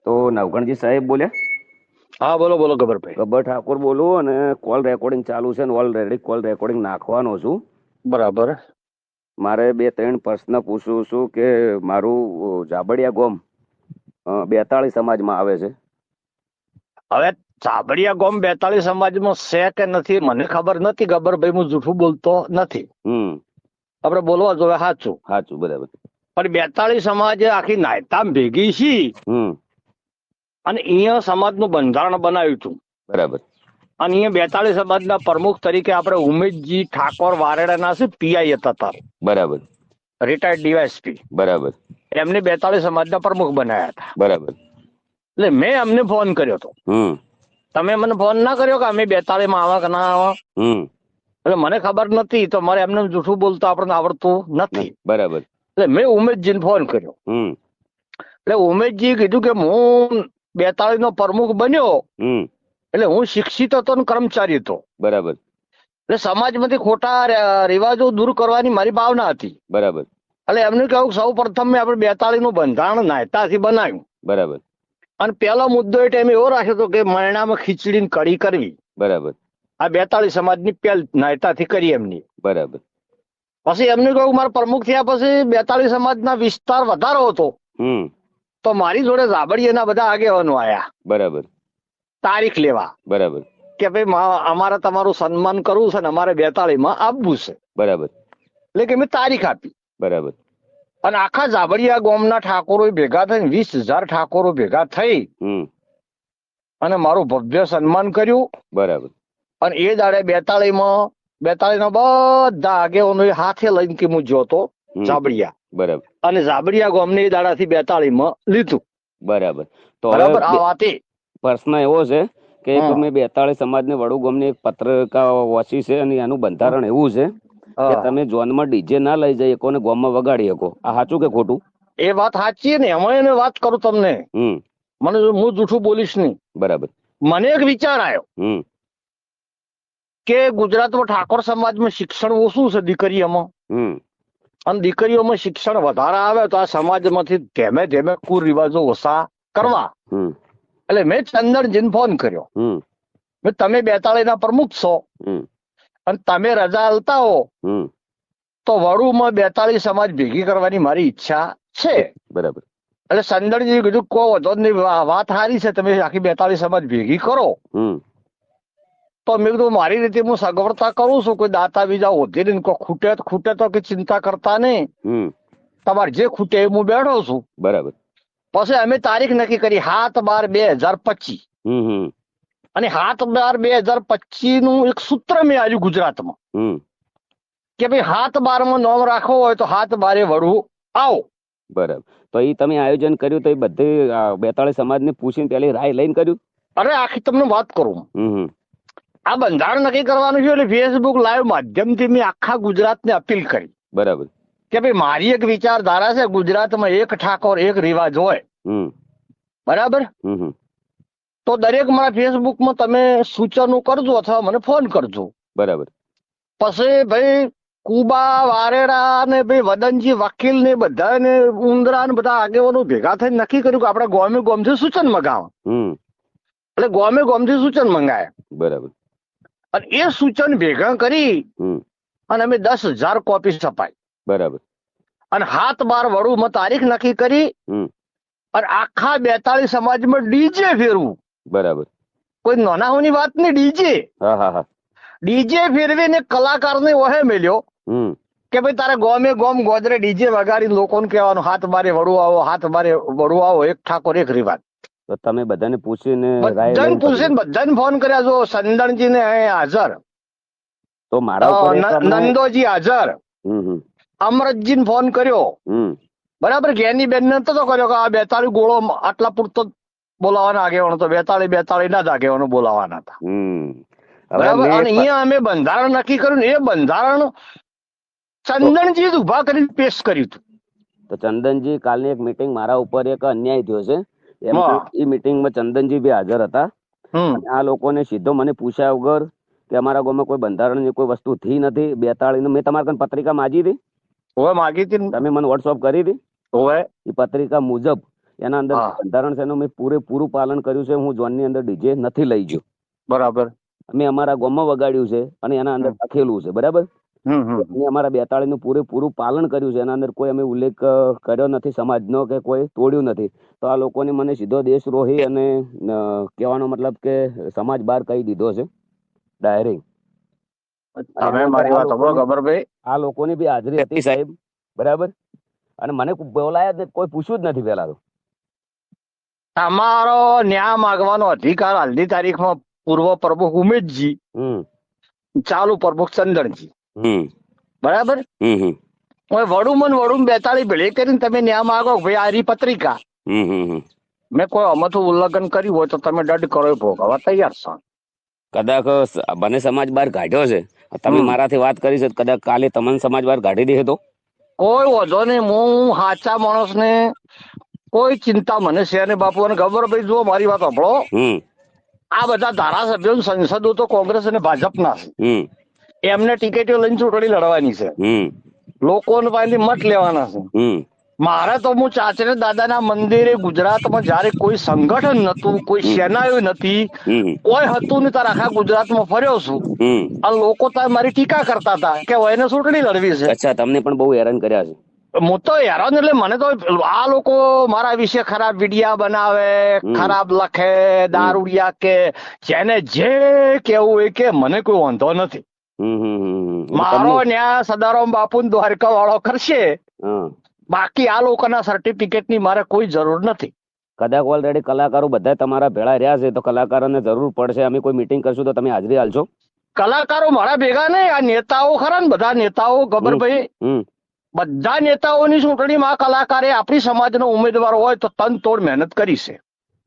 તો નવઘણજી સાહેબ બોલ્યા? હા બોલો બોલો ગબ્બરભાઈ. ગબ્બર ઠાકોર બોલું અને કોલ રેકોર્ડિંગ ચાલુ છે ને ઓલરેડી કોલ રેકોર્ડિંગ નાખવાનો છું. બરાબર. મારે 2-3 પ્રશ્ન પૂછવું છું કે મારું જાબડિયા ગોમ 42 સમાજમાં આવે છે. હવે ચાબડિયા ગોમ 42 સમાજમાં છે કે નથી મને ખબર નથી ગબ્બરભાઈ, હું જૂઠું બોલતો નથી. આપણે બોલવા જોઈએ સાચું. સાચું, બરાબર. પણ 42 સમાજ આખી નાયતામ ભેગી છી અને અહીંયા સમાજનું બંધારણ બનાવ્યું હતું. બરાબર. અને અહીંયા 42 સમાજના પ્રમુખ તરીકે આપણે ઉમેશજી ઠાકોર વારેડાના છે, પીઆઈ હતા તાર. બરાબર. Retired DYSP. બરાબર. એમને 42 સમાજના પ્રમુખ બનાવ્યા હતા. બરાબર. એટલે મેં અમને ફોન કર્યો હતો. તમે મને ફોન ના કર્યો કે અમે 42 માં આવા કે ના આવા? એટલે મને ખબર નથી, તો મારે એમને જૂઠું બોલતા આપણને આવડતું નથી. બરાબર. એટલે મેં ઉમેશજીને ફોન કર્યો. એટલે ઉમેશજી કીધું કે હું 42 નો પ્રમુખ બન્યો એટલે હું શિક્ષિત હતો ને કર્મચારી હતો. બરાબર. એટલે સમાજમાંથી ખોટા રિવાજો દૂર કરવાની મારી ભાવના હતી. બરાબર. એટલે એમને કહ્યું સૌ પ્રથમ મેં આપણે 42 નું બંધારણ નાયતાથી બનાવ્યું. બરાબર. અને પહેલો મુદ્દો એ ટાઈમે એવો રાખ્યો હતો કે મરણામાં ખીચડીને કઢી કરવી. બરાબર. આ 42 સમાજની પહેલ નાયતાથી કરી એમની. બરાબર. પછી એમને કહ્યું મારા પ્રમુખ થયા પછી 42 સમાજના વિસ્તાર વધારો હતો તો મારી જોડે જાબડિયાના બધા આગેવાનો આયા. બરાબર. તારીખ લેવા. બરાબર. કે ભાઈ અમારે તમારું સન્માન કરવું છે ને અમારે 42 માં આપવું છે. બરાબર. એટલે કે મેં તારીખ આપી. બરાબર. અને આખા જાબડિયા ગામના ઠાકોરો ભેગા થઈને 20,000 ઠાકોરો ભેગા થઈ અને મારું ભવ્ય સન્માન કર્યું. બરાબર. અને એ દાડે 42 માં 42 ના બધા આગેવાનો હાથે લઈને કે હું જોતો જાબડિયા. બરાબર. અને જાબડિયા ગામને એ દાડાથી 42 માં લીધું. બરાબર. તો બરાબર. આ વાત પ્રશ્ન એવો છે કે તમે 42 સમાજને વડુ ગામની એક પત્રિકા વાંચી છે અને એનું બંધારણ એવું છે કે તમે જોનમાં ડીજે ના લઈ જઈ શકો ને ગામમાં વગાડી શકો. આ સાચું કે ખોટું? એ વાત સાચી ને એમાં એને વાત કરું તમને. મને હું જૂઠું બોલીશ નહીં. બરાબર. મને એક વિચાર આવ્યો કે ગુજરાતમાં ઠાકોર સમાજમાં શિક્ષણ ઓછું છે દીકરીઓમાં, અને દીકરીઓમાં શિક્ષણ વધારે આવે તો આ સમાજમાંથી ધીમે ધીમે કુરિવાજો ઓછા કરવા. એટલે મેં ચંદનજીને ફોન કર્યો. તમે 42 ના પ્રમુખ છો અને તમે રજા આલતા હો તો વડુમાં 42 સમાજ ભેગી કરવાની મારી ઈચ્છા છે. બરાબર. એટલે ચંદનજી કીધું કો વધો નહીં, વાત સારી છે, તમે આખી 42 સમાજ ભેગી કરો. તો મેં કીધું મારી રીતે હું સગવડતા કરું છું, કોઈ દાતા બીજા હોતી નહીં, કોઈ ખૂટે તો કે ચિંતા કરતા નહીં, તમારે જે ખૂટે એ હું બેઠો છું. બરાબર. પછી અમે તારીખ નક્કી કરી 7/12/2025 અને 7/12/2025 નું એક સૂત્ર મેં આવ્યું ગુજરાતમાં કે ભાઈ 7/12 માં નોમ રાખવો હોય તો 7/12 વડવું આવો. બરાબર. તો એ તમે આયોજન કર્યું તો એ બધી 42 સમાજને પૂછીને પેલી રાય લઈને કર્યું? અરે આખી તમને વાત કરું. આ બંધારણ નક્કી કરવાનું છે એટલે ફેસબુક લાઈવ માધ્યમથી મેં આખા ગુજરાતને અપીલ કરી. બરાબર. કે ભાઈ મારી એક વિચારધારા છે, ગુજરાતમાં એક ઠાકોર એક રિવાજ હોય. બરાબર. તો દરેક મારા ફેસબુકમાં તમે સૂચનો કરજો અથવા મને ફોન કરજો. બરાબર. પછી ભાઈ કુબા વારેડા ને ભાઈ વદનજી વકીલ ને બધા ને ઉંદરા ને બધા આગેવાનો ભેગા થઈને નક્કી કર્યું કે આપણે ગોમે ગોમથી સૂચન મંગાવ. એટલે ગોમે ગોમથી સૂચન મંગાય. બરાબર. અને એ સૂચન ભેગા કરી અને અમે 10,000 કોપી છપાઈ. બરાબર. અને 7/12 વડુમાં તારીખ નક્કી કરી અને આખા 42 સમાજમાં ડીજે ફેરવું. બરાબર. કોઈ નાનાઓની વાત નહીં, ડીજે. ડીજે ફેરવીને કલાકારને ઓહે મેલ્યો કે ભાઈ તારે ગોમે ગોમ ગોદરે ડીજે વગાડી લોકોને કહેવાનું 7/12 વડું આવો, 7/12 વડું આવો, એક ઠાકોર એક રિવાજ. તો તમે બધાને પૂછીને બધાને ફોન કર્યા છો. સંદણજી ને હાજર, તો મારા નંદોજી હાજર, અમરતજી ને ફોન કર્યો. બરાબર. જ્ઞાની બેન ને તો કર્યો કે આ 42 ગોળો આટલા પૂરતો બોલાવાના આગેવાનો તો 42 ના જ આગેવાનો બોલાવાના હતા. બરાબર. અને અહીંયા અમે બંધારણ નક્કી કર્યું. એ બંધારણ ચંદનજી જ ઉભા કરી પેશ કર્યું હતું. તો ચંદનજી કાલની એક મીટિંગ મારા ઉપર એક અન્યાય થયો છે, એ મીટિંગમાં ચંદનજી બી હાજર હતા. આ લોકોને સીધો મને પૂછ્યા વગર કે અમારા ગામમાં કોઈ બંધારણની કોઈ વસ્તુ થઈ નથી. 42 મેં તમારા કાન પત્રિકા માગી હતી. માગી હતી. તમે મને વોટ્સઅપ કરી હતી. એ પત્રિકા મુજબ એના અંદર બંધારણ છે એનું મેં પૂરેપૂરું પાલન કર્યું છે. હું ઝોનની અંદર ડીજે નથી લઈ ગયો. બરાબર. અમે અમારા ગામમાં વગાડ્યું છે અને એના અંદર લખેલું છે. બરાબર. અમે અમારા 42 નું પૂરેપૂરું પાલન કર્યું છે. એના અંદર કોઈ અમે ઉલ્લેખ કર્યો નથી સમાજનો કે કોઈ તોડ્યું નથી. તો આ લોકોને મને સીધો દેશદ્રોહી અને કહેવાનો મતલબ કે સમાજ બહાર કહી દીધો છે ડાયરેક્ટ. આ લોકોની બી હાજરી હતી સાહેબ. બરાબર. અને મને બોલાયા કોઈ પૂછ્યું જ નથી પેલા તો. તમારો ન્યાય માંગવાનો અધિકાર હાલની તારીખમાં પૂર્વ પ્રમુખ ઉમેશજી, ચાલુ પ્રમુખ ચંદનજી, બરાબર. વડુમન 42 ભેળી કરીને તમે ન્યાય માંગો ભાઈ આરી પત્રિકા મેં કોઈ અમથું ઉલ્લંઘન કર્યું હોય તો તમે દંડ કરો ભોગવવા તૈયાર છો. કદાચ બને સમાજ બહાર કાઢ્યો છે, તમે મારાથી વાત કરી છે, કદાચ કાલે તમને સમાજ બહાર કાઢી દે તો કોઈ વાંધો નહીં. હું સાચા માણસને કોઈ ચિંતા મને છે ને બાપુ. અને ખબર ભાઈ, જો મારી વાત સાંભળો, આ બધા ધારાસભ્યો સંસદો તો કોંગ્રેસ અને ભાજપના છે. એમને ટિકિટો લઈને ચૂંટણી લડવાની છે, લોકોને પાસેથી મત લેવાના છે. મારે તો હું ચાચરે દાદાના મંદિરે ગુજરાતમાં જયારે કોઈ સંગઠન નતું, કોઈ સેનાઓ નથી, કોઈ હતું નહીં, તારે આખા ગુજરાતમાં ફર્યો છું. આ લોકો તાર મારી ટીકા કરતા હતા કે એને ચૂંટણી લડવી છે. અચ્છા, તમને પણ બહુ હેરાન કર્યા છે. હું તો હેરાન એટલે મને તો આ લોકો મારા વિશે ખરાબ વિડિયા બનાવે, ખરાબ લખે, દારૂડિયા કે જેને જે કેવું હોય કે મને કોઈ વાંધો નથી. મારો ન્યાય સદારામ બાપુ દ્વારકા વાળો કરશે. બાકી આ લોકોના સર્ટિફિકેટ ની મારે કોઈ જરૂર નથી. કદાચ ઓલરેડી કલાકારો બધા તમારા ભેળા રહ્યા છે તો કલાકારોને જરૂર પડશે. અમે કોઈ મીટિંગ કરશું તો તમે હાજરી હાલશો? કલાકારો મારા ભેગા નહીં, આ નેતાઓ ખરા ને, બધા નેતાઓ ગબરભાઈ, બધા નેતાઓની ચૂંટણીમાં કલાકારે આપણી સમાજનો ઉમેદવાર હોય તો તન તોડ મહેનત કરી છે.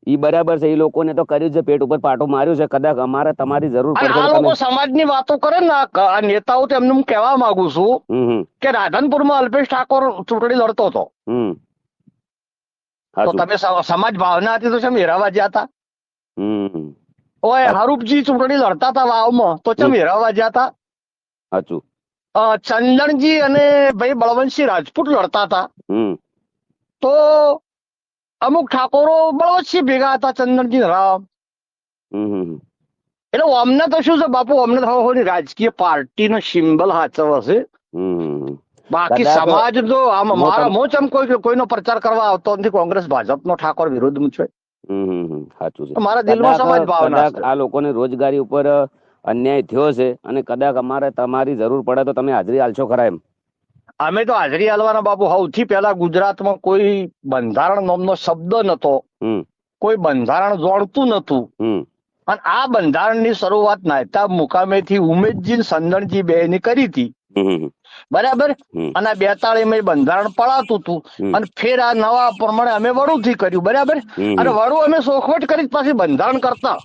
ઈ બરાબર છે. એ લોકોને તો કર્યું છે, પેટ ઉપર પાટો માર્યું છે. કદાચ અમારે તમારી જરૂર પડશે. આ લોકો સમાજની વાતો કરે ને, આ નેતાઓ તો એમને હું કહેવા માંગુ છું કે રાધનપુરમાં અલ્પેશ ઠાકોર ચૂંટણી લડતો હતો તો તમે સમાજ ભાવના હતી તો ચમ હેરાવા ગયા હતા? ઓય હરૂપજી ચૂંટણી લડતા હતા વાવમાં તો ચમ હેરાવા ગયા હતા? સાચું. ચંદનજી અને ભાઈ બળવંતસિંહ રાજપૂત લડતા હતા તો અમુક ઠાકોરો બળવંતસિંહ ભેગા હતા, ચંદનજી રામ. એટલે અમને તો શું છે બાપુ, અમને તો રાજકીય પાર્ટીનો સિમ્બલ સાચવ હશે. બાકી સમાજ તો આમ મારા મોચમ કોઈનો પ્રચાર કરવા આવતો નથી. કોંગ્રેસ ભાજપનો ઠાકોર વિરોધમાં છે. સાચું છે. મારા દિલમાં સમાજ ભાવના છે. આ લોકોને રોજગારી ઉપર અન્યાય થયો છે અને કદાચ અમારે તમારી જરૂર પડે તો તમે હાજરી હાલશો ખરા? એમ અમે તો હાજરી હાલવાના બાપુ. સૌથી પહેલા ગુજરાતમાં કોઈ બંધારણ નામનો શબ્દ નતો, કોઈ બંધારણ જોડતું નતું. અને આ બંધારણની શરૂઆત નાયતા મુકામેથી ઉમેશજી સંદણજી બે ની કરી હતી. બરાબર. અને 42 બંધારણ પડાતું હતું અને ફેર આ નવા પ્રમાણે અમે વડુથી કર્યું. બરાબર. અને વડુ અમે સોખવટ કરી પાછી બંધારણ કરતા.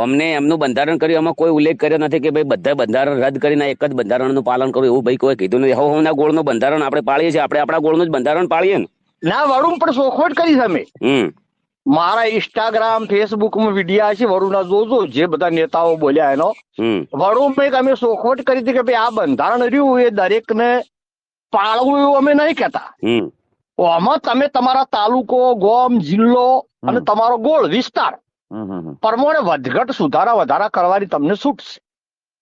અમને એમનું બંધારણ કર્યું, એમાં કોઈ ઉલ્લેખ કર્યો નથી કે ભાઈ બધા બંધારણ રદ કરીને એક જ બંધારણનું પાલન કરવું, એવું ભાઈ કોઈ કીધું નથી. હવે ગોળનું બંધારણ આપણે પાળીએ છીએ, આપણે આપણા ગોળનું જ બંધારણ પાળીએ ને. ના, વડુ પણ સોખવટ કરી તમે. મારા ઇન્સ્ટાગ્રામ ફેસબુકમાં વિડીયા છે વડુના, જોજો જે બધા નેતાઓ બોલ્યા એનો. વડુ અમે સોખવટ કરી હતી કે ભાઈ આ બંધારણ રહ્યું એ દરેક ને પાળવું એવું અમે નહીં કહેતા. આમાં તમે તમારા તાલુકો, ગામ, જિલ્લો અને તમારો ગોળ વિસ્તાર પ્રમાણે વધઘટ સુધારા વધારા કરવાની તમને છૂટ છે.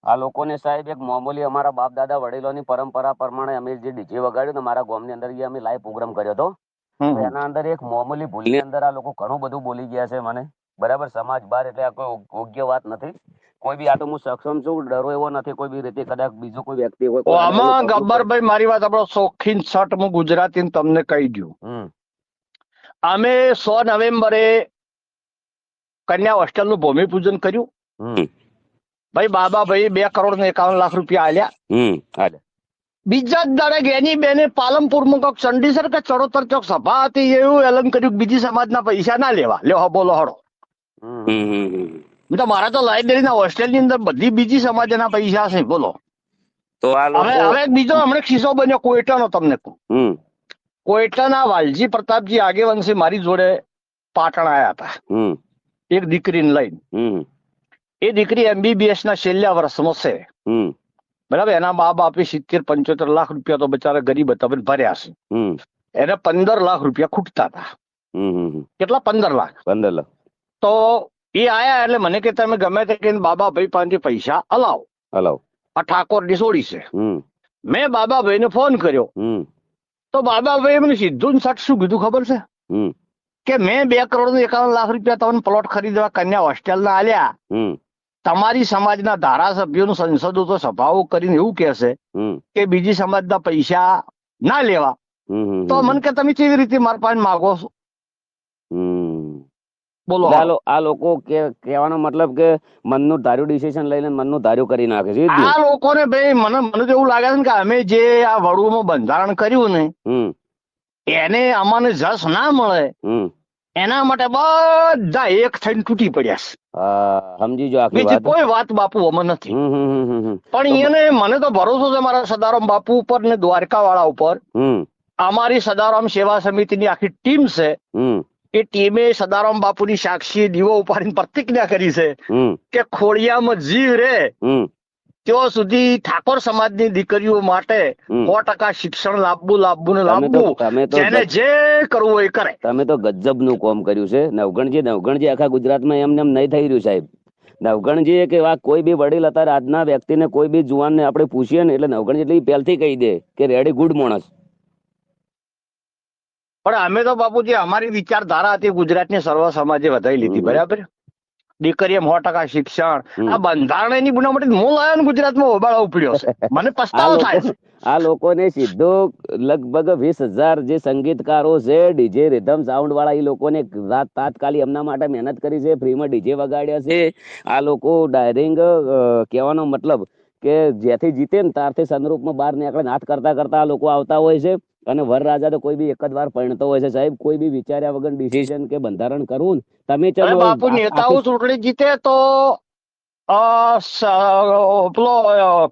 આ લોકોને સાહેબ એક મામૂલી અમારા બાપ દાદા વડીલોની પરંપરા પ્રમાણે અમે જે ડીજે વગાડ્યું ને મારા ગામની અંદર અમે લાઈવ પ્રોગ્રામ કર્યો હતો. એના અંદર એક મામૂલી ભૂલની અંદર આ લોકો ઘણું બધું બોલી ગયા છે મને. બરાબર. સમાજ બહાર એટલે આ કોઈ યોગ્ય વાત નથી. કોઈ બી આ તો હું સક્ષમ છું, ડરો એવો નથી કોઈ બી રીતે. કદાચ બીજો કોઈ વ્યક્તિ હોય આમાં ગબ્બરભાઈ, મારી વાત આપણો શોખીન શર્ટ હું ગુજરાતી તમને કહી દઉં. અમે 100 નવેમ્બરે કન્યા હોસ્ટેલનું ભૂમિપૂજન કર્યું. ભાઈ બાબા ભાઈ 2,51,00,000 રૂપિયા આલ્યા. બીજા જ દાડે ગેની બેને પાલનપુરમાં કોક ચંડીસર કે ચડોતર ચોક સભા હતી, એવું એલન કર્યું બીજી સમાજના પૈસા ના લેવા. લ્યો બોલો હડો. તો મારા તો લાઇબ્રેરીના હોસ્ટેલની અંદર બધી બીજી સમાજના પૈસા છે. બોલો. તો હવે બીજો હમણાં કિસ્સો બન્યો કોઈટાનો. તમને કોઈટાના વાલજી પ્રતાપજી આગેવાનસી મારી જોડે પાટણ આવ્યા હતા એક દીકરીને લઈને. એ દીકરી MBBS ના છેલ્લા વર્ષમાં છે. બરાબર. એના મા બાપે 70-75 લાખ રૂપિયા તો બચારા ગરીબ હતા ભર્યા છે. એને 15 લાખ રૂપિયા ખૂટતા હતા. કેટલા 15 લાખ. 15 લાખ. તો એ આયા એટલે મને કે તમે ગમે તે કહીને બાબાભાઈ પાસેથી પૈસા હલાવો. આ ઠાકોરની સોડી છે. મેં બાબાભાઈને ફોન કર્યો તો બાબાભાઈ મને સીધું ને સટ શું કીધું ખબર છે કે મેં 2,51,00,000 રૂપિયા તમને પ્લોટ ખરીદવા કન્યા હોસ્ટેલના આલ્યા. તમારી સમાજના ધારાસભ્યોનું સંસદો તો સભાઓ કરીને એવું કહેશે કે બીજી સમાજના પૈસા ના લેવા. તો મને કે તમે કેવી રીતે મારા પાસે માગો છો? બોલો. આ લોકો કહેવાનો મતલબ કે મનનું ધાર્યું ડિસિઝન લઈને મનનું ધાર્યું કરી નાખે છે. આ લોકોને ભાઈ મને તો એવું લાગે છે કે અમે જે આ વડુમાં બંધારણ કર્યું ને એને અમને જસ ના મળે એના માટે બધા એક થઈને તૂટી પડ્યા છે. સમજી જો બીજી કોઈ વાત બાપુ અમે નથી. પણ એને મને તો ભરોસો છે મારા સદારામ બાપુ ઉપર ને દ્વારકા વાળા ઉપર. અમારી સદારામ સેવા સમિતિની આખી ટીમ છે. એ ટીમે સદારામ બાપુની સાક્ષી દીવો ઉપાડીને પ્રતિજ્ઞા કરી છે કે ખોડિયામાં જીવ રે ત્યાં સુધી ઠાકોર સમાજની દીકરીઓ માટે 100% શિક્ષણ લાવવું. જેને જે કરવું હોય એ કરે. તમે તો ગજબનું કામ કર્યું છે. નવગણજી આખા ગુજરાતમાં એમને એમ નહીં થઈ રહ્યું સાહેબ. નવગણજી કે કોઈ બી વડીલ અત્યારે આજના વ્યક્તિને કોઈ બી જુવાનને આપણે પૂછીએ ને એટલે નવગણજી એટલે પહેલથી કહી દે કે રેડી ગુડ માણસ. પણ અમે તો બાપુજી અમારી વિચારધારા હતી ગુજરાતની સર્વ સમાજે વધારી લીધી. બરાબર. દીકરીએ 100% શિક્ષણ. આ બંધારણની બનાવટ હું લાવ્યો ને ગુજરાતમાં હોબાળો ઉપડ્યો છે. મને પસ્તાવો થાય છે. આ લોકોને સીધો લગભગ 20,000 જે સંગીતકારો છે ડીજે રિધમ સાઉન્ડ વાળા એ લોકોને તાત્કાલિક એમના માટે મહેનત કરી છે. ફ્રીમાં ડીજે વગાડ્યા છે. આ લોકો ડાયરિંગ કહેવાનો મતલબ કે જ્યાંથી જીતે ને ત્યારથી સનરૂપમાં બહાર નીકળે હાથ કરતા કરતા આ લોકો આવતા હોય છે. અને વરરાજા તો કોઈ બી એક જ વાર પરણતો હોય છે સાહેબ. કોઈ બી વિચાર્યા વગર ડિસિઝન કે બંધારણ કરવું તમે ચલો બાપુ નેતાઓ ચૂંટણી જીતે તો પેલો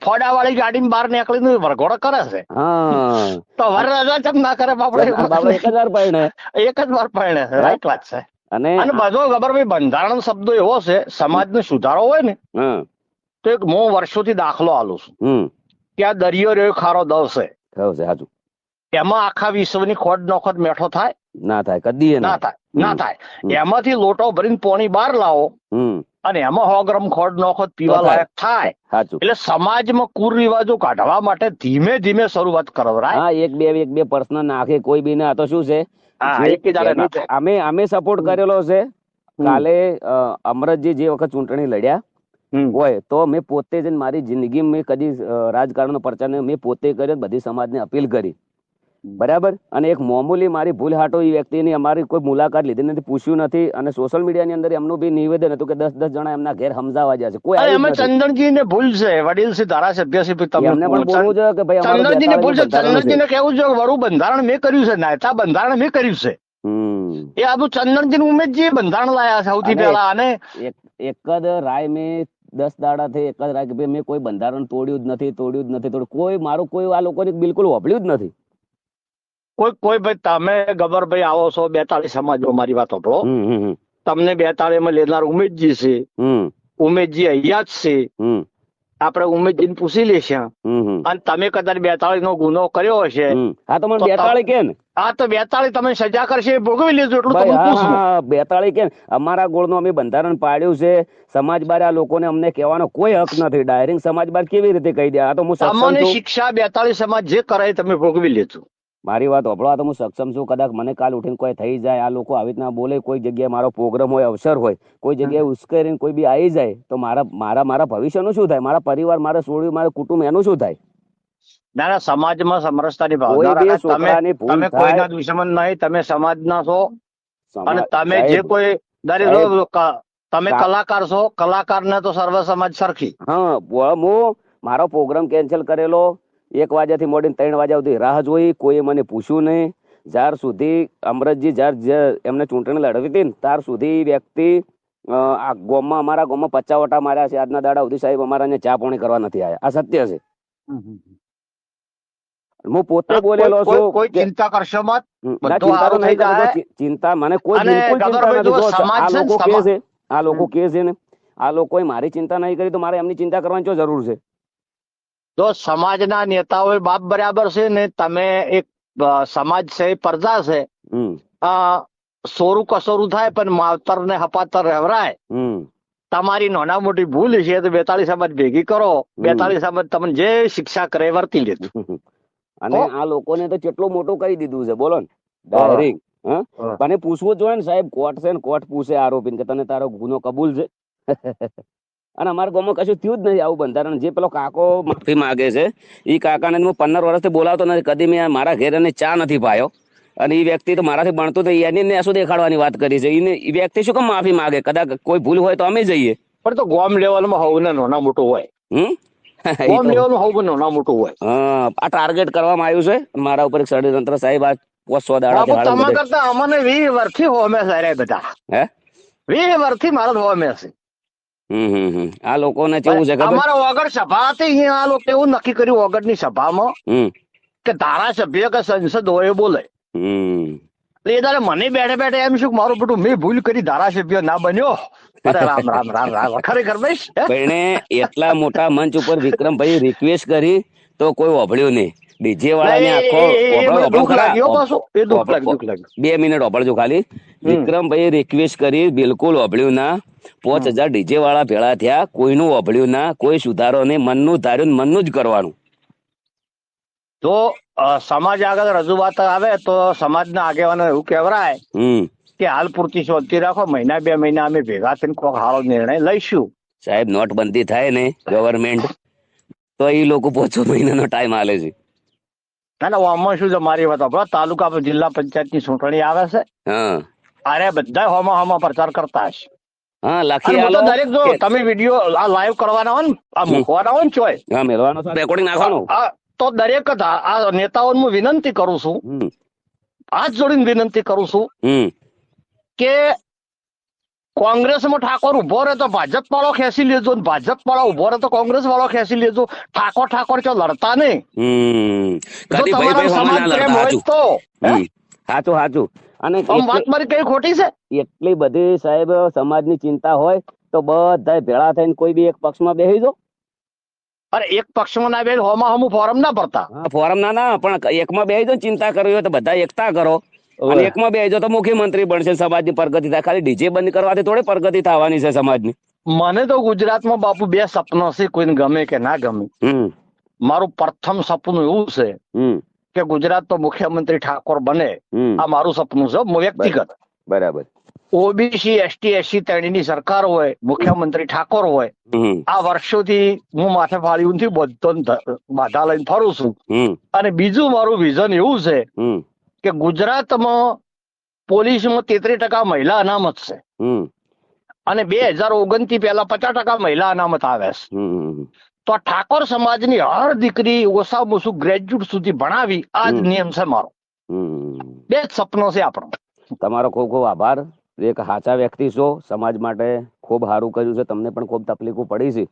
ફોડા વાળી ગાડી બહાર નીકળીને વરઘોડો કરે છે. તો વરરાજા ચમ ના કરે બાપડે? એક જ વાર પરણે. એક જ વાર પરણે. રાઈટ વાત છે. અને બધો ખબર ભાઈ બંધારણ શબ્દો એવો છે સમાજનો સુધારો હોય ને તો એક હું વર્ષોથી દાખલો આલું છું કે આ દરિયો રહ્યો ખારો દવ છે. સાચું. એમાં આખા વિશ્વની ખોટ નોખોટ મેઠો થાય? ના થાય. કદી ના થાય. એમાંથી લોટો ભરીને પાણી બહાર લાવો અને એમાં 100 ગ્રામ ખોટ નોખોટ પીવા લાયક થાય. એટલે સમાજમાં કુરિવાજો કાઢવા માટે ધીમે ધીમે શરૂઆત કરો. એક બે પર્સનલ નાખે કોઈ બી ને. આ તો શું છે અમે સપોર્ટ કરેલો છે. કાલે અમરતજી જે વખત ચૂંટણી લડ્યા હોય તો મેં પોતે જ મારી જિંદગી મેં કદી રાજકારણનો પ્રચાર મેં પોતે કર્યો. બધી સમાજને અપીલ કરી. બરાબર. અને એક મામૂલી મારી ભૂલ હાટો એ વ્યક્તિની અમારી કોઈ મુલાકાત લીધી નથી, પૂછ્યું નથી. અને સોશિયલ મીડિયાની અંદર એમનું બી નિવેદન હતું કે 10 જણા એમના ઘેર સમજાવવા જાય છે. કોઈ ચંદનજી ને ભૂલ છે. વડીલ છે, ધારાસભ્ય છે. એમને પણ બોલવું જોઈએ કે ભાઈ ચંદનજી ને ભૂલ છે. ચંદનજી ને કેવું છે વરું બંધારણ મેં કર્યું છે. નાયતા બંધારણ મેં કર્યું છે. એ આ ચંદનજી ઉમેદજી બંધારણ લાયા સૌથી પહેલા. અને એક જ રાય મેં 10 દાડાથી એક જ રાય કે મેં કોઈ બંધારણ તોડ્યું જ નથી. કોઈ મારું કોઈ આ લોકોને બિલકુલ વાપર્યું જ નથી. કોઈ ભાઈ તમે ગબરભાઈ આવો છો 42 સમાજમાં. મારી વાત સાંભળો. તમને 42 માં લેનાર ઉમેદજી છે. ઉમેદજી અહીંયા જ છે. આપણે ઉમેદજી ને પૂછી લેશે. અને તમે કદાચ 42 નો ગુનો કર્યો હશે. હા તો મને 42 કે ને. હા તો 42 તમે સજા કરશે ભોગવી લેજો. એટલું તમે પૂછો. 42 કે અમારા ગોળનું અમે બંધારણ પાડ્યું છે. સમાજ બાર આ લોકોને અમને કહેવાનો કોઈ હક નથી. ડાયરેક્ટ સમાજ બાર કેવી રીતે કહી દે? આ તો હું તમને શિક્ષા 42 સમાજ જે કરે તમે ભોગવી લેજો. મારી વાત સાંભળો. આ તો હું સક્ષમ છું. કદાચ મને કાલ ઉઠીને કોઈ થઈ જાય, આ લોકો આવી રીતના બોલે, કોઈ જગ્યાએ મારો પ્રોગ્રામ હોય, અવસર હોય, કોઈ જગ્યાએ ઉશ્કેરીને કોઈ બી આવી જાય તો મારા ભવિષ્યનું શું થાય? મારા પરિવાર, મારા છોડ્યું, મારા કુટુંબ એનું શું થાય? ના સમાજમાં સમરસતાની ભાવના. તમે કોઈના દુશ્મન નહીં. તમે સમાજના છો. અને તમે જે કોઈ તમે કલાકાર છો. કલાકારને તો સર્વ સમાજ સરખી. હું મારો પ્રોગ્રામ કેન્સલ કરેલો. 1 વાગ્યાથી મોડીને 3 વાગ્યા સુધી રાહ જોઈ. કોઈએ મને પૂછ્યું નહીં. જ્યાર સુધી અમરતજી એમને ચૂંટણી લડવી હતી ને ત્યાર સુધી વ્યક્તિ આ ગામમાં, અમારા ગામમાં 50 વટા માર્યા છે. આજના દાડા સુધી સાહેબ અમારા ચા પાણી કરવા નથી આવ્યા. આ સત્ય છે. હું પોતે બોલેલો છું. કોઈ ચિંતા કરશો મત. ચિંતા મને કોઈ બિલકુલ ચિંતા નથી. આ લોકો કે છે ને, આ લોકોએ મારી ચિંતા નહીં કરી તો મારે એમની ચિંતા કરવાની શું જરૂર છે? જો સમાજના નેતાઓ બાપ બરાબર છે ને, તમે એક સમાજ છે, પડદા છે, સોરું કસોરું થાય પણ માવતર ને હપાતર રહેવરાય. તમારી નાના મોટી ભૂલ છે તો 42 સમાજ ભેગી કરો, 42 સમાજ તમને જે શિક્ષા કરે વર્તી લેજો. અને આ લોકોને તો કેટલું મોટું કહી દીધું છે બોલો ને ડાયરેક્ટ. મને પૂછવું જોઈએ ને સાહેબ, કોર્ટ છે ને કોર્ટ પૂછે આરોપીને કે તને તારો ગુનો કબૂલ છે. અને અમારા ગામમાં કશું થયું જ નથી આવું બંધારણ. જે પેલો કાકો માફી માંગે છે એ કાકાને હું 15 વર્ષથી બોલાવતો નથી, કદી મેં મારા ઘેર એને ચા નથી પાયો. અને એ વ્યક્તિ તો મારાથી ભણતો તો એને શું દેખાડવાની વાત કરી છે. એ વ્યક્તિ શું કેમ માફી માંગે? કદાચ કોઈ ભૂલ હોય તો અમે જઈએ. પણ તો ગોમ લેવલમાં હોવું ને નાના મોટું હોય. ગોમ લેવલમાં હોવું નાના મોટું હોય. આ ટાર્ગેટ કરવામાં આવ્યું છે મારા ઉપર ષડયંત્ર સાહેબ. આ 500 દાડા તમે કરતા અમને 20 વર્ષથી હોમે છે બધા. 20 વર્ષથી મારા હોમે છે. આ લોકોને કેવું છે ખબર? અમારા વગર સભા હતી, આ લોકો એવું નક્કી કર્યું વગર ની સભામાં કે ધારાસભ્ય કે સંસદ હોય બોલે. એ તારે મને બેઠે બેઠે એમ શું મારું બેટું મેં ભૂલ કરી, ધારાસભ્ય ના બન્યો. અરે રામ રામ રામ રામ. ખરેખર ભાઈ એટલા મોટા મંચ ઉપર વિક્રમભાઈ રિક્વેસ્ટ કરી તો કોઈ ઓભળ્યું નહીં. ડીજે વાળાને આખો 2 મિનિટ ઓભળજો ખાલી. વિક્રમભાઈ રિક્વેસ્ટ કરી, બિલકુલ ઓભળ્યું ના. 5000 ડીજે વાળા ભેળા થયા, કોઈનું ઓભળ્યું ના, કોઈ સુધારો નહીં. મનનું ધાર્યું મનનું જ કરવાનું. તો સમાજ આગળ રજૂઆત આવે તો સમાજના આગેવાનો એવું કહેવાય કે હાલ પૂરતી શાંતિ રાખો, મહિના 2 મહિના અમે ભેગા થઈને કોઈ સારો નિર્ણય લઈશું. સાહેબ નોટબંધી થાય ને ગવર્મેન્ટ તો એ લોકો 5 મહિનાનો ટાઈમ આલે છે. ના આમાં શું છે મારી વાત, તાલુકા જિલ્લા પંચાયતની ચૂંટણી આવે છે. અરે બધા હોમાં પ્રચાર કરતા હશે. દરેક જો તમે વિડીયો આ લાઈવ કરવાના હોય ને, આ મૂકવાના હોય ને ચોય મેળવાનો રેકોર્ડિંગ નાખવાનું, તો દરેક આ નેતાઓને હું વિનંતી કરું છું, હાથ જોડીને વિનંતી કરું છું કે કોંગ્રેસમાં ઠાકોર ઉભો રહે તો ભાજપ વાળો ખેંચી લેજો, ભાજપ વાળો ઉભો રહે તો કોંગ્રેસ વાળો ખેંચી લેજો. ઠાકોર ચો લડતા નહીં. સમાજ પ્રેમ હોય તો સાચું. અને વાત મારી કઈ ખોટી છે? એટલી બધી સાહેબ સમાજની ચિંતા હોય તો બધા ભેળા થઈને કોઈ બી એક પક્ષમાં બેસી દો. અરે એક પક્ષમાં ના બે હોમાં ફોરમ ના ભરતા. ફોરમ ના પણ એકમાં બેસી દો. ચિંતા કરવી હોય તો બધા એકતા કરો. અને એકમાં બેસી જાઓ તો મુખ્યમંત્રી બનશે, સમાજની પ્રગતિ થાય. ખાલી ડીજે બંધ કરવાથી થોડી પ્રગતિ થવાની છે સમાજની. મને તો ગુજરાતમાં બાપુ 2 સપના છે, કોઈને ગમે કે ના ગમે. મારું પ્રથમ સપનું એવું છે કે ગુજરાત તો મુખ્યમંત્રી ઠાકોર બને. આ મારું સપનું છે વ્યક્તિગત. બરાબર. ઓબીસી એસટી એસસી ત્રણેયની સરકાર હોય, મુખ્યમંત્રી ઠાકોર હોય. આ વર્ષોથી હું માથે ફાળ્યું બધો બાધા લઈને ફરું છું. અને બીજું મારું વિઝન એવું છે કે ગુજરાતમાં પોલીસમાં 33% મહિલા અનામત છે અને 2029 પહેલા 50% મહિલા અનામત આવે છે. તો ઠાકોર સમાજની હર દીકરી ઓછામાં ઓછું ગ્રેજ્યુએટ સુધી ભણાવી આ જ નિયમ છે મારો. 2 જ સપનો છે આપણો. તમારો ખૂબ ખૂબ આભાર. એક સાચા વ્યક્તિ છો, સમાજ માટે ખૂબ સારું કર્યું છે. તમને પણ ખૂબ તકલીફો પડી છે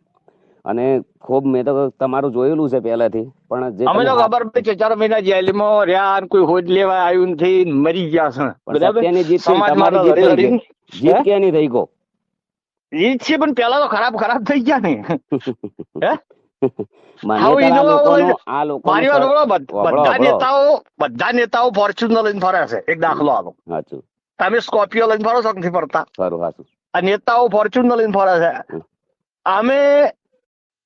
અને ખૂબ મેં તો તમારું જોયેલું છે પહેલાથી. પણ જે અમે તો ખબર પડી 4 મહિના જેલમાં રહ્યા, કોઈ હોજ લેવા આવ્યું નથી, મરી ગયા છે. જીત ક્યાંની થઈ ગયો? જીત છે પણ પેલા તો ખરાબ થઈ ગયા ને. બધા નેતાઓ ફોર્ચ્યુનર લઈને ફરે છે. એક દાખલો આપો, તમે સ્કોર્પિયો લઈને ફરો છો નથી ફરતા? આ નેતાઓ ફોર્ચ્યુનર લઈને ફરે છે. અમે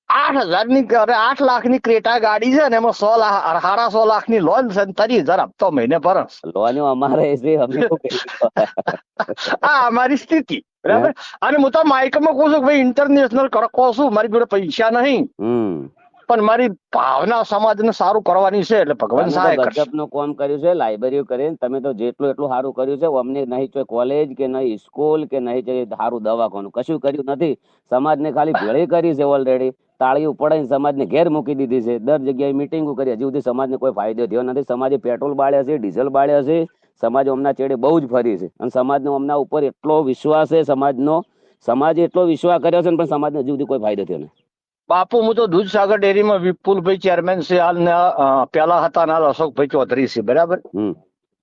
8 લાખની ક્રેટા ગાડી છે ને એમાં 100 લાખની લોન છે, 30,000 હપ્તો મહિને ભરસ. લોન અમારે આ અમારી સ્થિતિ. બરાબર. અને હું તો માઇકમાં કહું છું ભાઈ ઇન્ટરનેશનલ કહું છું, મારી જોડે પૈસા નહીં પણ મારી ભાવના સમાજને સારું કરવાની છે. એટલે ભગવાન સહાય કરશે. ગજબનું કામ કર્યું છે, લાઇબ્રેરી કરીને તમે તો જેટલું એટલું સારું કર્યું છે. અમને નહીં કોલેજ કે નહીં સ્કૂલ કે નહીં સારું દવાખાનું કશું કર્યું નથી. સમાજને ખાલી ભેળી કરી છે. ઓલરેડી તાળીઓ પડાઈને સમાજને ઘેર મૂકી દીધી છે. દર જગ્યાએ મિટિંગો કરી, હજી સુધી સમાજને કોઈ ફાયદો થયો નથી. સમાજે પેટ્રોલ બાળ્યા છે, ડીઝલ બાળ્યા છે. સમાજ અમના ચેડે બહુ જ ફરી છે અને સમાજનો અમના ઉપર એટલો વિશ્વાસ છે. સમાજે એટલો વિશ્વાસ કર્યો છે પણ સમાજને હજી સુધી કોઈ ફાયદો થયો નથી. બાપુ હું તો દૂધસાગર ડેરીમાં વિપુલભાઈ ચેરમેન છે, હાલ પેલા હતા હાલ અશોકભાઈ ચૌધરી છે. બરાબર.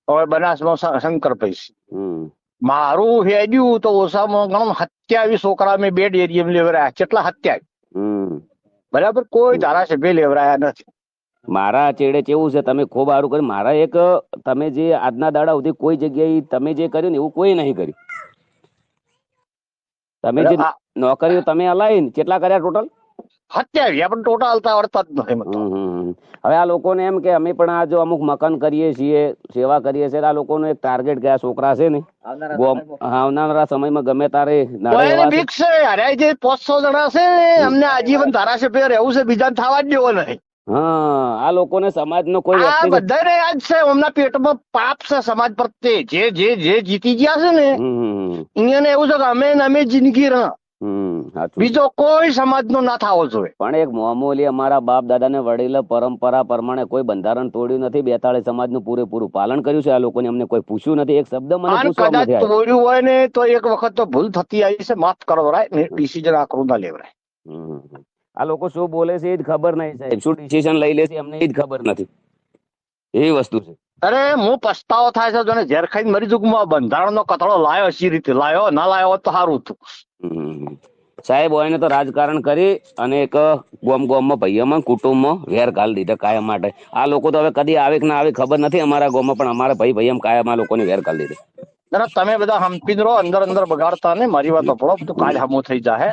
હવે બનાસમાં શંકરભાઈ છે. મારું હેડ્યું તો ઓછામાં ગણો 27 છોકરા મેં 2 ડેરી લેવરાયા. કેટલા? 27. બરાબર. કોઈ ધારાસભ્ય લેવરાયા નથી. મારા ચેડે કેવું છે, તમે ખૂબ સારું કર્યું. મારા એક તમે જે આજના દાડા સુધી કોઈ જગ્યાએ તમે જે કર્યું ને એવું કોઈ નહીં કર્યું. તમે જે નોકરીઓ તમે અલાઈને કેટલા કર્યા ટોટલ? 27 પણ ટોટલ આવડતા જ નથી. હવે આ લોકોને એમ કે અમે પણ આ જો અમુક મકાન કરીએ છીએ, સેવા કરીએ છીએ, આ લોકોનો એક ટાર્ગેટ કે આ છોકરા છે ને આવનારા સમયમાં ગમે તારે બીક છે. અરે જે 500 જણા છે અમને આજીવન ધારાસભ્ય રહેવું છે, બીજાને થવા જ દેવો નહીં. હા, આ લોકોને સમાજનો કોઈ બધાને યાદ છે, એમના પેટમાં પાપ છે સમાજ પ્રત્યે. જે જીતી ગયા છે ને અહીંયા એવું છે કે અમે જિંદગી રહ, બીજો કોઈ સમાજનો ના થવો જોઈએ. પણ એક મામૂલી અમારા બાપ દાદાને વડીલ પરંપરા પ્રમાણે કોઈ બંધારણ તોડ્યું નથી. 42 સમાજનું પૂરેપૂરું પાલન કર્યું છે. આ લોકોને અમને કોઈ પૂછ્યું નથી, એક શબ્દ મને પૂછવા કદાચ તોડ્યું હોય ને તો એક વખત તો ભૂલ થતી આવી છે, માફ કરો ડિસિઝન આકરું ના લેવરાય. આ લોકો શું બોલે છે એ જ ખબર નહીં સાહેબ, શું ડિસિઝન લઈ લે છે અમને એ જ ખબર નથી. એવી વસ્તુ છે. અરે હું પસ્તાવો થાય છે, જોને ઝેર ખાઈને મરી જુ. બંધારણનો કથળો લાયો સી રીતે લાયો, ના લાયો હોત તો સારું હતું. સાહેબ હોય ને તો રાજકારણ કરી અને એક ગામમાં ભાઈઓમાં કુટુંબમાં વેર ઘાલ દીધા કાયમ માટે. આ લોકો તો હવે કદી આવે કે ના આવે ખબર નથી અમારા ગામમાં, પણ અમારા ભાઈ એમ કાયમ આ લોકોને વેર ઘાલ દીધા. તમે બધા હંપી રહો, અંદર બગાડતા ને. મારી વાત સાંભળો, બધું કાલ હમું થઈ જાય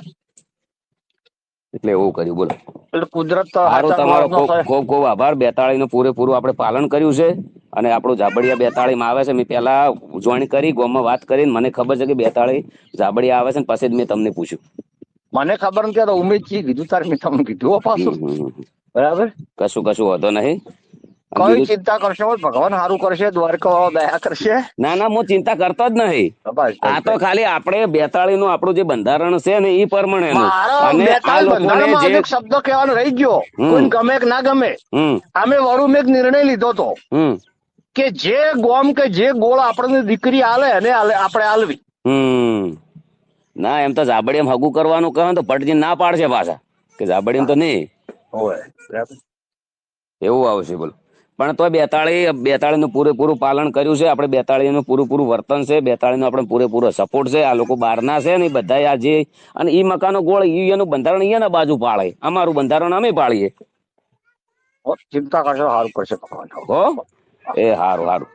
એટલે એવું કર્યું. બોલો, એટલે કુદરત તમારો ખૂબ ખૂબ આભાર. 42 નું પૂરેપૂરું આપણે પાલન કર્યું છે અને આપણું ઝાબડિયા 42 માં આવે છે. મેં પેલા જોઈન કરી, ગામમાં વાત કરીને મને ખબર છે કે 42 ઝાબડિયા આવે છે, ને પછી જ મેં તમને પૂછ્યું. મને ખબર નથી, ઉમેદજી કીધું તારે મેં તમને કીધું પાછું. બરાબર, કશું વાંધો નહીં. કોઈ ચિંતા કરશો, ભગવાન સારું કરશે, દ્વારકા દયા કરશે. ના હું ચિંતા કરતો જ નહીં. આ તો ખાલી આપણે 42 નું આપણું જે બંધારણ છે ને એ પ્રમાણે શબ્દ કહેવાનો રહી ગયો. કોઈ ગમે કે ના ગમે, અમે વરુ મેં નિર્ણય લીધો હતો કે જે ગોમ કે જે ગોળ આપણને દીકરી આલે અને આપણે આલવી. ના એમ તો ઝાબડિયામાં હગું કરવાનું કહે તો પટજી ના પાડશે પાછા કે ઝાબડિયામાં તો નહીં એવું આવશે. બોલો, પણ તો 42 નું પૂરેપૂરું પાલન કર્યું છે. આપણે 42 નું પૂરેપૂરું વર્તન છે, 42 નો આપણે પૂરેપૂરો સપોર્ટ છે. આ લોકો બહારના છે ને બધા આ જે અને ઈ મકાનો ગોળ એનું બંધારણ અહીંયા બાજુ પાળે, અમારું બંધારણ અમે પાળીએ. ચિંતા કરશો, સારું કરશે. હો એ સારું.